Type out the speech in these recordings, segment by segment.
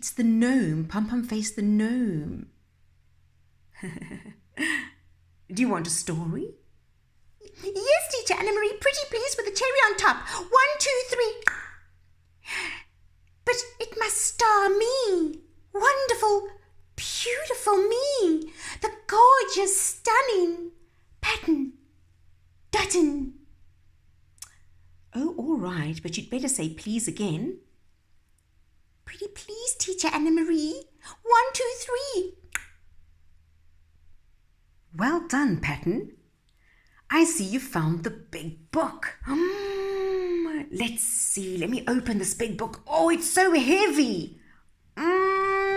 It's the gnome, Pum-Pum-Face the gnome. Do you want a story? Yes, Teacher Anna-Marie, pretty please, with a cherry on top. 1, 2, 3. But it must star me. Wonderful, beautiful me. The gorgeous, stunning Pattern Dutton. Oh, all right, but you'd better say please again. Pretty please, Teacher Anna-Marie. 1, 2, 3. Well done, Pattern. I see you found the big book. Let's see. Let me open this big book. Oh, it's so heavy. Time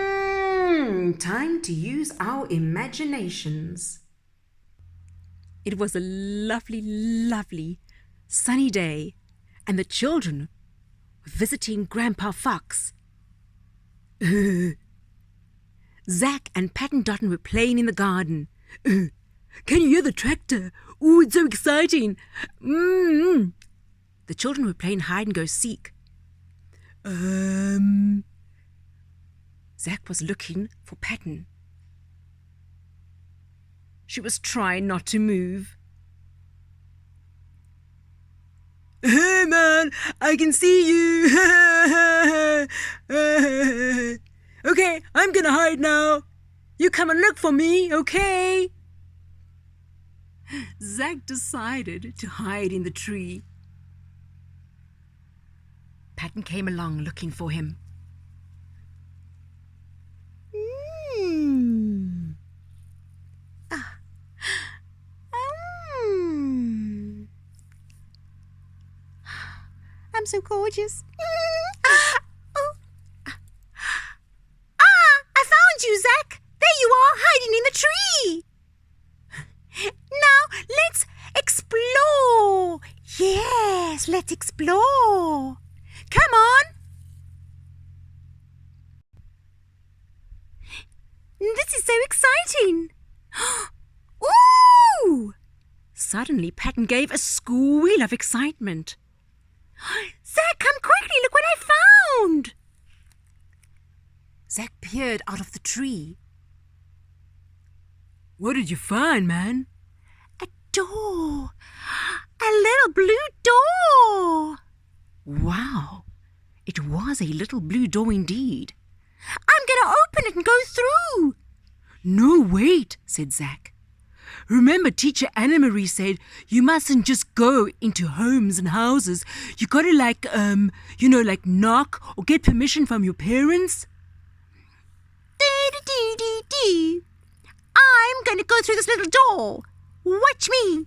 to use our imaginations. It was a lovely, lovely sunny day, and the children were visiting Grandpa Fox. Zack and Pattern Dutton were playing in the garden. Can you hear the tractor? Oh, it's so exciting. The children were playing hide-and-go-seek. Zack was looking for Pattern. She was trying not to move. Hey, man, I can see you. Okay, I'm gonna hide now. You come and look for me, okay? Zack decided to hide in the tree. Pattern came along looking for him. I'm so gorgeous. I found you, Zack. There you are, hiding in the tree. Now, let's explore. Yes, let's explore. Come on. This is so exciting. Ooh! Suddenly, Pattern gave a squeal of excitement. Zack, come quickly, look what I found. Zack peered out of the tree. What did you find, man? A door. A little blue door. Wow, it was a little blue door indeed. I'm going to open it and go through. No, wait, said Zack. Remember, Teacher Anna-Marie said you mustn't just go into homes and houses. You got to like knock or get permission from your parents. I'm going to go through this little door. Watch me.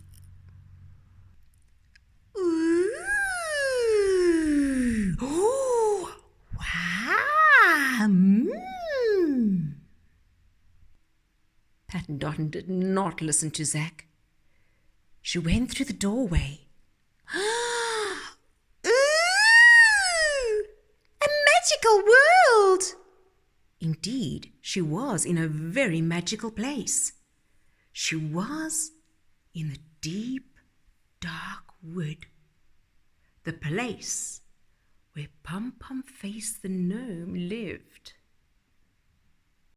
Ooh. Wow. Pattern Dutton did not listen to Zack. She went through the doorway. Ooh! A magical world! Indeed, she was in a very magical place. She was in the deep, dark wood. The place where Pum-Pum-Face the gnome lived.